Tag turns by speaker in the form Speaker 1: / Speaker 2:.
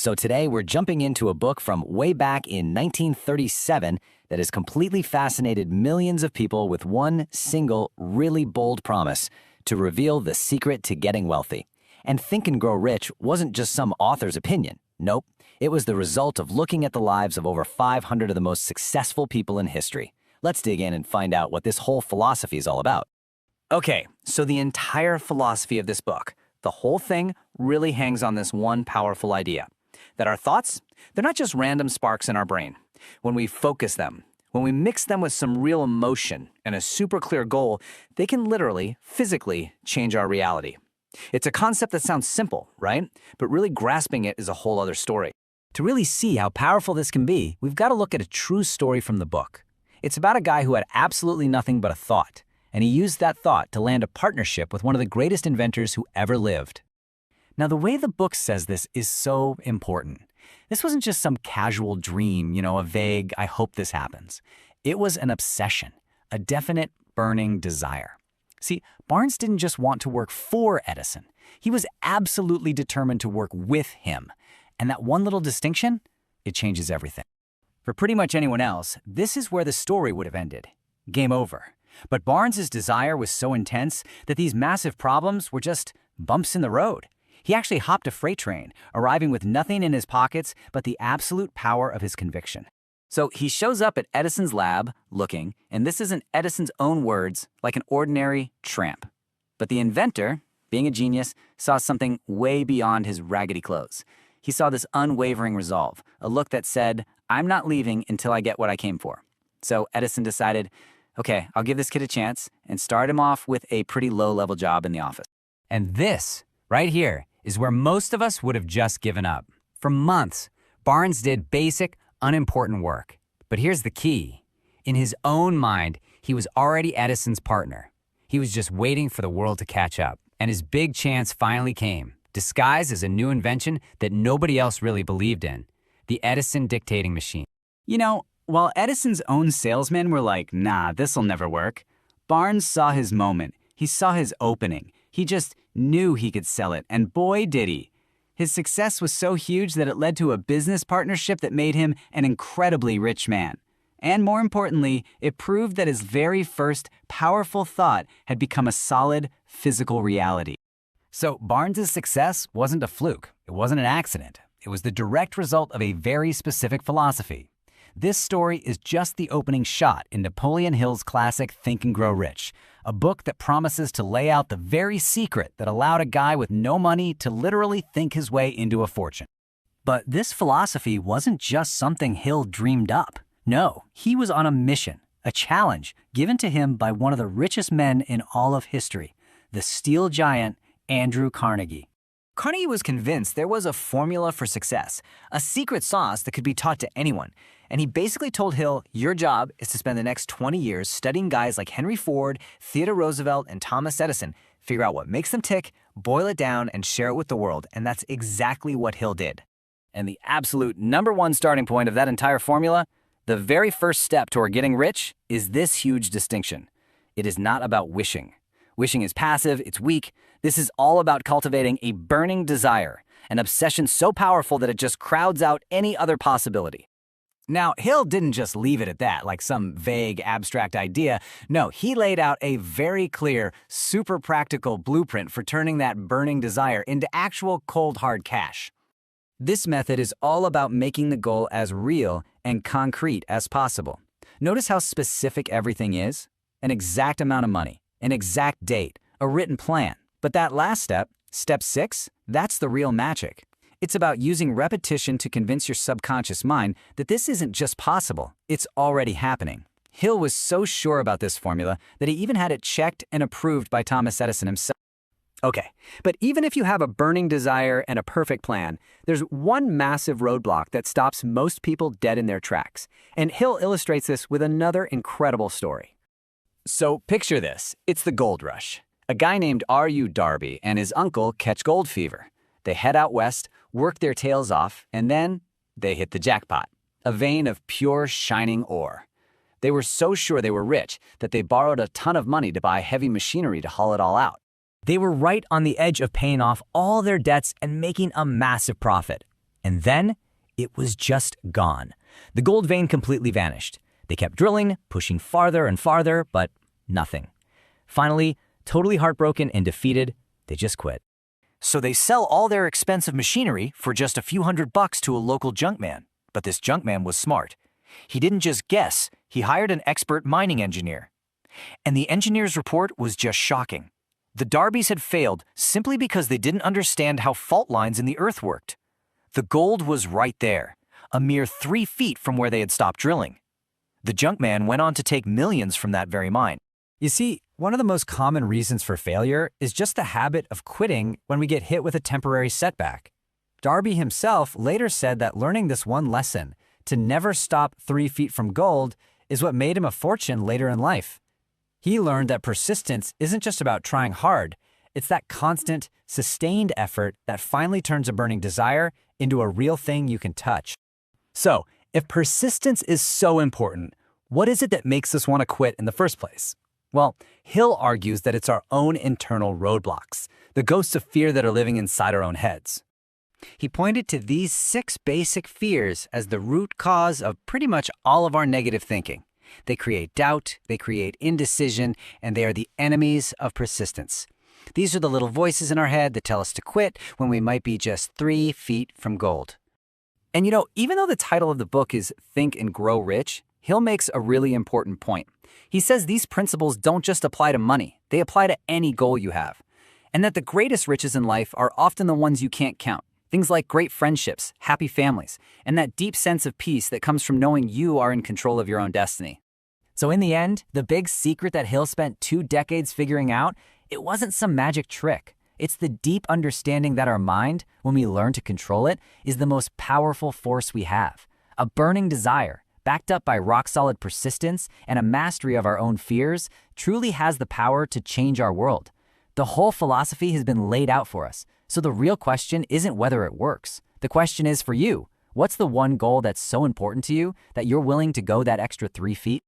Speaker 1: So today we're jumping into a book from way back in 1937 that has completely fascinated millions of people with one single, really bold promise to reveal the secret to getting wealthy. And Think and Grow Rich wasn't just some author's opinion. Nope, it was the result of looking at the lives of over 500 of the most successful people in history. Let's dig in and find out what this whole philosophy is all about. Okay, so the entire philosophy of this book, the whole thing really hangs on this one powerful idea. That our thoughts, they're not just random sparks in our brain. When we focus them, when we mix them with some real emotion and a super clear goal, they can literally, physically change our reality. It's a concept that sounds simple, right? But really grasping it is a whole other story. To really see how powerful this can be, we've got to look at a true story from the book. It's about a guy who had absolutely nothing but a thought, and he used that thought to land a partnership with one of the greatest inventors who ever lived. Now, the way the book says this is so important. This wasn't just some casual dream, a vague, I hope this happens. It was an obsession, a definite, burning desire. See, Barnes didn't just want to work for Edison. He was absolutely determined to work with him. And that one little distinction, it changes everything. For pretty much anyone else, this is where the story would have ended. Game over. But Barnes's desire was so intense that these massive problems were just bumps in the road. He actually hopped a freight train, arriving with nothing in his pockets but the absolute power of his conviction. So he shows up at Edison's lab, looking, and this isn't Edison's own words, like an ordinary tramp. But the inventor, being a genius, saw something way beyond his raggedy clothes. He saw this unwavering resolve, a look that said, I'm not leaving until I get what I came for. So Edison decided, okay, I'll give this kid a chance, and start him off with a pretty low-level job in the office. And this, right here, is where most of us would have just given up. For months, Barnes did basic, unimportant work. But here's the key. In his own mind, he was already Edison's partner. He was just waiting for the world to catch up. And his big chance finally came, disguised as a new invention that nobody else really believed in, the Edison dictating machine. While Edison's own salesmen were like, nah, this'll never work, Barnes saw his moment. He saw his opening. He just knew he could sell it, and boy, did he. His success was so huge that it led to a business partnership that made him an incredibly rich man. And more importantly, it proved that his very first powerful thought had become a solid, physical reality. So Barnes's success wasn't a fluke. It wasn't an accident. It was the direct result of a very specific philosophy. This story is just the opening shot in Napoleon Hill's classic Think and Grow Rich, a book that promises to lay out the very secret that allowed a guy with no money to literally think his way into a fortune. But this philosophy wasn't just something Hill dreamed up. No, he was on a mission, a challenge given to him by one of the richest men in all of history, the steel giant Andrew Carnegie. Carnegie was convinced there was a formula for success, a secret sauce that could be taught to anyone. And he basically told Hill, your job is to spend the next 20 years studying guys like Henry Ford, Theodore Roosevelt, and Thomas Edison, figure out what makes them tick, boil it down, and share it with the world. And that's exactly what Hill did. And the absolute #1 starting point of that entire formula, the very first step toward getting rich, is this huge distinction. It is not about wishing. Wishing is passive, it's weak. This is all about cultivating a burning desire, an obsession so powerful that it just crowds out any other possibility. Now, Hill didn't just leave it at that, like some vague, abstract idea. No, he laid out a very clear, super practical blueprint for turning that burning desire into actual cold, hard cash. This method is all about making the goal as real and concrete as possible. Notice how specific everything is. An exact amount of money, an exact date, a written plan. But that last step, step 6, that's the real magic. It's about using repetition to convince your subconscious mind that this isn't just possible, it's already happening. Hill was so sure about this formula that he even had it checked and approved by Thomas Edison himself. Okay, but even if you have a burning desire and a perfect plan, there's one massive roadblock that stops most people dead in their tracks. And Hill illustrates this with another incredible story. So picture this, it's the gold rush. A guy named R.U. Darby and his uncle catch gold fever. They head out west, work their tails off, and then they hit the jackpot, a vein of pure, shining ore. They were so sure they were rich that they borrowed a ton of money to buy heavy machinery to haul it all out. They were right on the edge of paying off all their debts and making a massive profit.
Speaker 2: And then it was just gone. The gold vein completely vanished. They kept drilling, pushing farther and farther, but nothing. Finally, totally heartbroken and defeated, they just quit.
Speaker 1: So they sell all their expensive machinery for just a few $100 to a local junkman. But this junkman was smart. He didn't just guess, he hired an expert mining engineer. And the engineer's report was just shocking. The Darbys had failed simply because they didn't understand how fault lines in the earth worked. The gold was right there, a mere 3 feet from where they had stopped drilling. The junkman went on to take millions from that very mine.
Speaker 2: You see, one of the most common reasons for failure is just the habit of quitting when we get hit with a temporary setback. Darby himself later said that learning this one lesson, to never stop 3 feet from gold, is what made him a fortune later in life. He learned that persistence isn't just about trying hard, it's that constant, sustained effort that finally turns a burning desire into a real thing you can touch. So, if persistence is so important, what is it that makes us want to quit in the first place? Well, Hill argues that it's our own internal roadblocks, the ghosts of fear that are living inside our own heads. He pointed to these 6 basic fears as the root cause of pretty much all of our negative thinking. They create doubt, they create indecision, and they are the enemies of persistence. These are the little voices in our head that tell us to quit when we might be just 3 feet from gold. And even though the title of the book is Think and Grow Rich, Hill makes a really important point. He says these principles don't just apply to money, they apply to any goal you have. And that the greatest riches in life are often the ones you can't count. Things like great friendships, happy families, and that deep sense of peace that comes from knowing you are in control of your own destiny. So in the end, the big secret that Hill spent 2 decades figuring out, it wasn't some magic trick. It's the deep understanding that our mind, when we learn to control it, is the most powerful force we have. A burning desire, backed up by rock-solid persistence and a mastery of our own fears, truly has the power to change our world. The whole philosophy has been laid out for us, so the real question isn't whether it works. The question is for you, what's the one goal that's so important to you that you're willing to go that extra 3 feet?